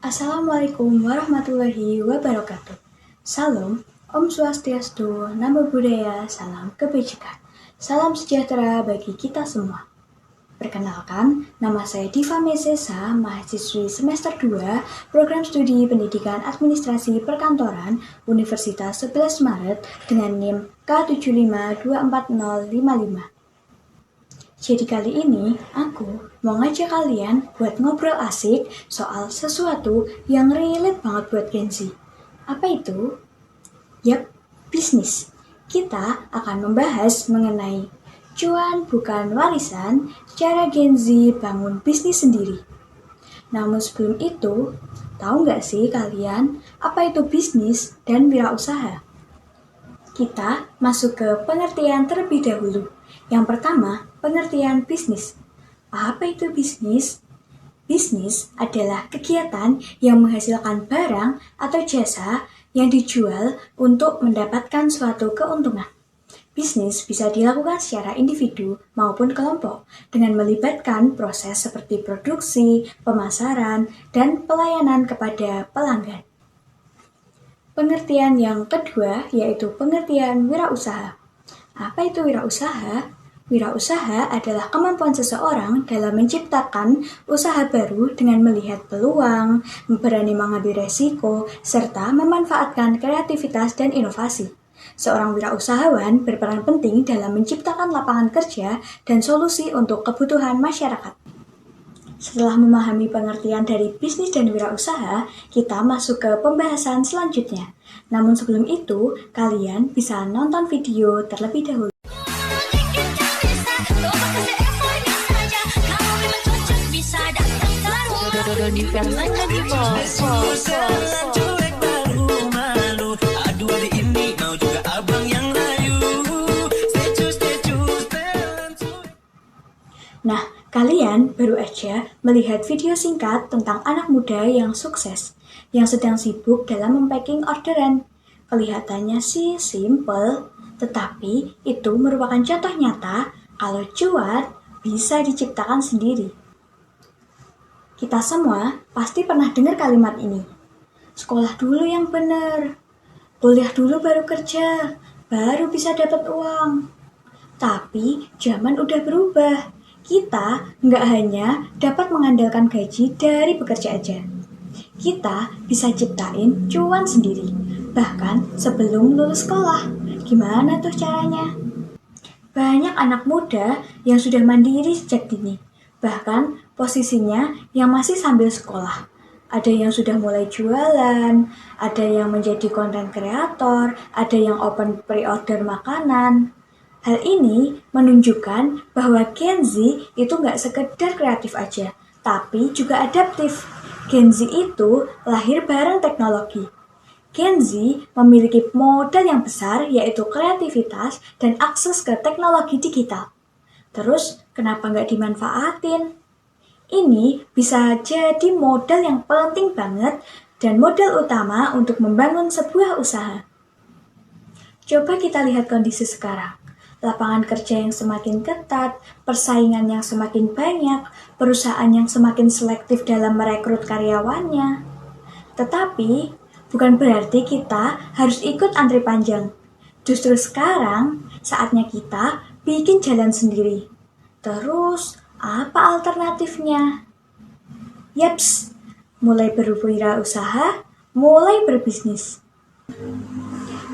Assalamualaikum warahmatullahi wabarakatuh. Salam, Om Swastiastu, Namo Buddhaya, salam kebajikan. Salam sejahtera bagi kita semua. Perkenalkan, nama saya Diva Mesesa, mahasiswi semester 2, Program Studi Pendidikan Administrasi Perkantoran, Universitas 11 Maret dengan NIM K7524055. Jadi kali ini, aku mau ngajak kalian buat ngobrol asik soal sesuatu yang relate banget buat Gen Z. Apa itu? Yap, bisnis. Kita akan membahas mengenai cuan bukan warisan, cara Gen Z bangun bisnis sendiri. Namun sebelum itu, tahu nggak sih kalian apa itu bisnis dan wirausaha? Kita masuk ke pengertian terlebih dahulu. Yang pertama, pengertian bisnis. Apa itu bisnis? Bisnis adalah kegiatan yang menghasilkan barang atau jasa yang dijual untuk mendapatkan suatu keuntungan. Bisnis bisa dilakukan secara individu maupun kelompok dengan melibatkan proses seperti produksi, pemasaran, dan pelayanan kepada pelanggan. Pengertian yang kedua yaitu pengertian wirausaha. Apa itu wirausaha? Wirausaha adalah kemampuan seseorang dalam menciptakan usaha baru dengan melihat peluang, berani mengambil resiko, serta memanfaatkan kreativitas dan inovasi. Seorang wirausahawan berperan penting dalam menciptakan lapangan kerja dan solusi untuk kebutuhan masyarakat. Setelah memahami pengertian dari bisnis dan wirausaha, kita masuk ke pembahasan selanjutnya. Namun sebelum itu, kalian bisa nonton video terlebih dahulu. Nah, kalian baru aja melihat video singkat tentang anak muda yang sukses, yang sedang sibuk dalam mempacking orderan. Kelihatannya sih simple, tetapi itu merupakan contoh nyata kalau cuan bisa diciptakan sendiri. Kita semua pasti pernah dengar kalimat ini. Sekolah dulu yang benar, kuliah dulu baru kerja, baru bisa dapat uang. Tapi zaman udah berubah. Kita nggak hanya dapat mengandalkan gaji dari bekerja aja. Kita bisa ciptain cuan sendiri, bahkan sebelum lulus sekolah. Gimana tuh caranya? Banyak anak muda yang sudah mandiri sejak dini, bahkan posisinya yang masih sambil sekolah. Ada yang sudah mulai jualan, ada yang menjadi konten kreator, ada yang open pre-order makanan. Hal ini menunjukkan bahwa Gen Z itu nggak sekedar kreatif aja, tapi juga adaptif. Gen Z itu lahir bareng teknologi. Gen Z memiliki modal yang besar yaitu kreativitas dan akses ke teknologi digital. Terus, kenapa nggak dimanfaatin? Ini bisa jadi modal yang penting banget dan modal utama untuk membangun sebuah usaha. Coba kita lihat kondisi sekarang. Lapangan kerja yang semakin ketat, persaingan yang semakin banyak, perusahaan yang semakin selektif dalam merekrut karyawannya. Tetapi, bukan berarti kita harus ikut antri panjang. Justru sekarang, saatnya kita bikin jalan sendiri. Terus, apa alternatifnya? Yaps, mulai berwirausaha, mulai berbisnis.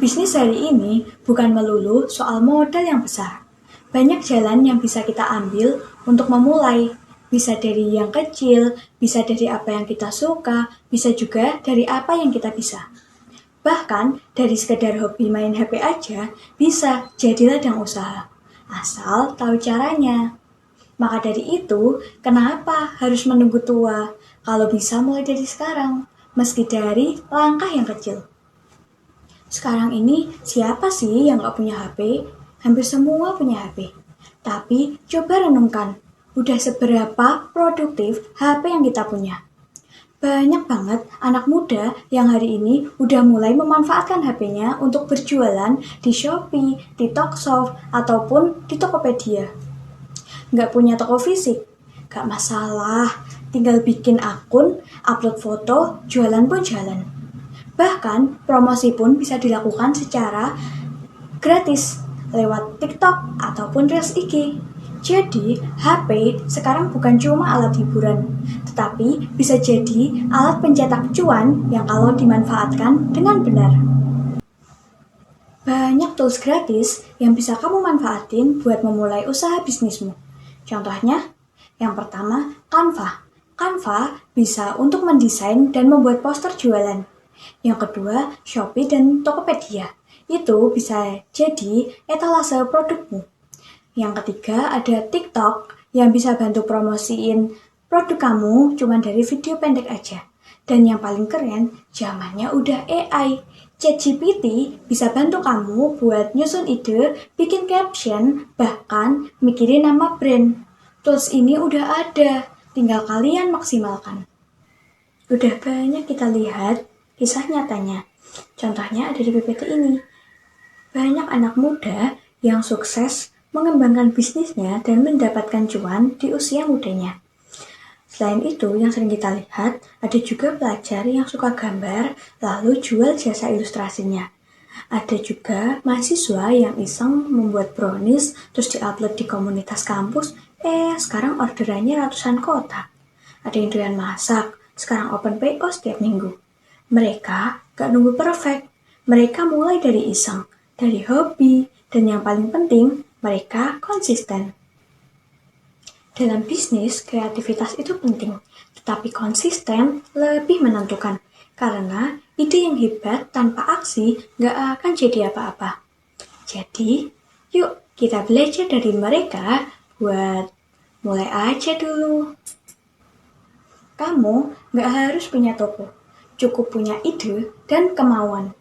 Bisnis hari ini bukan melulu soal modal yang besar. Banyak jalan yang bisa kita ambil untuk memulai. Bisa dari yang kecil, bisa dari apa yang kita suka, bisa juga dari apa yang kita bisa. Bahkan dari sekedar hobi main HP aja bisa jadi ladang usaha. Asal tahu caranya. Maka dari itu, kenapa harus menunggu tua? Kalau bisa mulai dari sekarang, meski dari langkah yang kecil. Sekarang ini siapa sih yang gak punya HP? Hampir semua punya HP. Tapi coba renungkan, udah seberapa produktif HP yang kita punya? Banyak banget anak muda yang hari ini udah mulai memanfaatkan HP-nya untuk berjualan di Shopee, di Toksoft, ataupun di Tokopedia. Gak punya toko fisik? Gak masalah, tinggal bikin akun, upload foto, jualan pun jalan. Bahkan promosi pun bisa dilakukan secara gratis lewat TikTok ataupun Reels IG. Jadi, HP sekarang bukan cuma alat hiburan, tetapi bisa jadi alat pencetak cuan yang kalau dimanfaatkan dengan benar. Banyak tools gratis yang bisa kamu manfaatin buat memulai usaha bisnismu. Contohnya, yang pertama, Canva. Canva bisa untuk mendesain dan membuat poster jualan. Yang kedua, Shopee dan Tokopedia. Itu bisa jadi etalase produkmu. Yang ketiga, ada TikTok yang bisa bantu promosiin produk kamu cuma dari video pendek aja. Dan yang paling keren, zamannya udah AI. ChatGPT bisa bantu kamu buat nyusun ide, bikin caption, bahkan mikirin nama brand. Tools ini udah ada, tinggal kalian maksimalkan. Udah banyak kita lihat kisah nyatanya. Contohnya ada di PPT ini. Banyak anak muda yang sukses mengembangkan bisnisnya dan mendapatkan cuan di usia mudanya. Selain itu, yang sering kita lihat, ada juga pelajar yang suka gambar, lalu jual jasa ilustrasinya. Ada juga mahasiswa yang iseng membuat brownies, terus diupload di komunitas kampus, sekarang orderannya ratusan kotak. Ada yang doyan masak, sekarang open PO setiap minggu. Mereka gak nunggu perfect, mereka mulai dari iseng, dari hobi, dan yang paling penting, mereka konsisten. Dalam bisnis, kreativitas itu penting, tetapi konsisten lebih menentukan. Karena ide yang hebat tanpa aksi gak akan jadi apa-apa. Jadi, yuk kita belajar dari mereka buat mulai aja dulu. Kamu gak harus punya toko, cukup punya ide dan kemauan.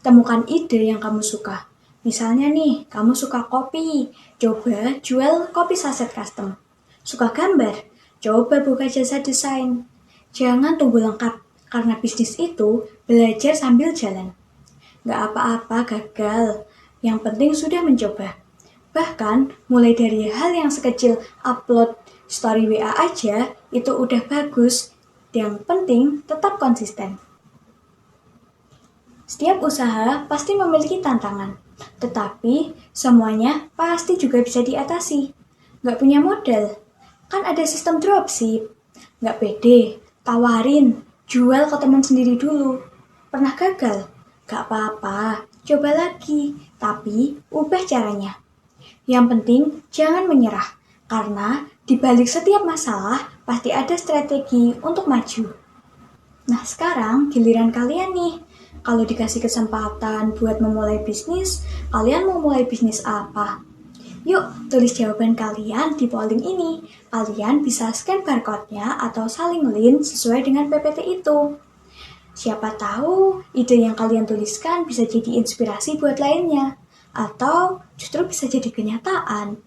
Temukan ide yang kamu suka. Misalnya nih, kamu suka kopi, coba jual kopi saset custom. Suka gambar, coba buka jasa desain. Jangan tunggu lengkap, karena bisnis itu belajar sambil jalan. Gak apa-apa gagal, yang penting sudah mencoba. Bahkan, mulai dari hal yang sekecil upload story WA aja, itu udah bagus. Yang penting, tetap konsisten. Setiap usaha pasti memiliki tantangan, tetapi semuanya pasti juga bisa diatasi. Gak punya modal, kan ada sistem dropship. Gak pede, tawarin, jual ke teman sendiri dulu. Pernah gagal? Gak apa-apa, coba lagi, tapi ubah caranya. Yang penting jangan menyerah, karena di balik setiap masalah pasti ada strategi untuk maju. Nah sekarang giliran kalian nih, kalau dikasih kesempatan buat memulai bisnis, kalian mau mulai bisnis apa? Yuk tulis jawaban kalian di polling ini. Kalian bisa scan barcode-nya atau saling link sesuai dengan PPT itu. Siapa tahu ide yang kalian tuliskan bisa jadi inspirasi buat lainnya. Atau justru bisa jadi kenyataan.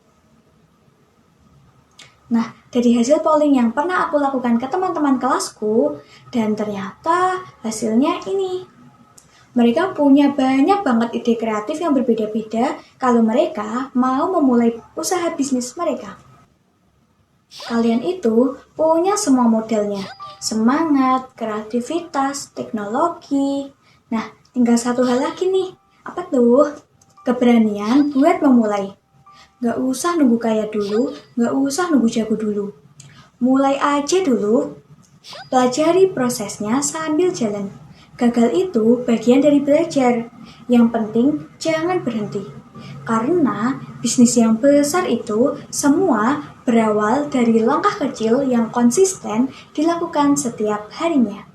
Nah, dari hasil polling yang pernah aku lakukan ke teman-teman kelasku, dan ternyata hasilnya ini. Mereka punya banyak banget ide kreatif yang berbeda-beda kalau mereka mau memulai usaha bisnis mereka. Kalian itu punya semua modelnya, semangat, kreativitas, teknologi. Nah, tinggal satu hal lagi nih. Apa tuh? Keberanian buat memulai. Gak usah nunggu kaya dulu, gak usah nunggu jago dulu. Mulai aja dulu. Pelajari prosesnya sambil jalan. Gagal itu bagian dari belajar. Yang penting jangan berhenti. Karena bisnis yang besar itu semua berawal dari langkah kecil yang konsisten dilakukan setiap harinya.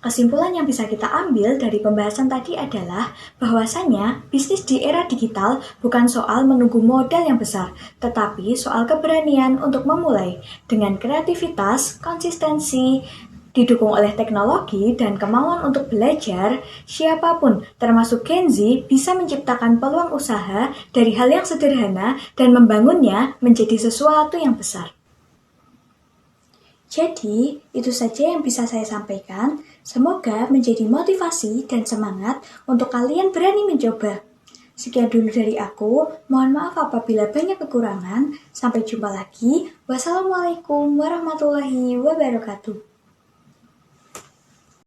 Kesimpulan yang bisa kita ambil dari pembahasan tadi adalah bahwasanya bisnis di era digital bukan soal menunggu modal yang besar, tetapi soal keberanian untuk memulai dengan kreativitas, konsistensi, didukung oleh teknologi dan kemauan untuk belajar. Siapapun, termasuk Gen Z, bisa menciptakan peluang usaha dari hal yang sederhana dan membangunnya menjadi sesuatu yang besar. Jadi, itu saja yang bisa saya sampaikan. Semoga menjadi motivasi dan semangat untuk kalian berani mencoba. Sekian dulu dari aku. Mohon maaf apabila banyak kekurangan. Sampai jumpa lagi. Wassalamualaikum warahmatullahi wabarakatuh.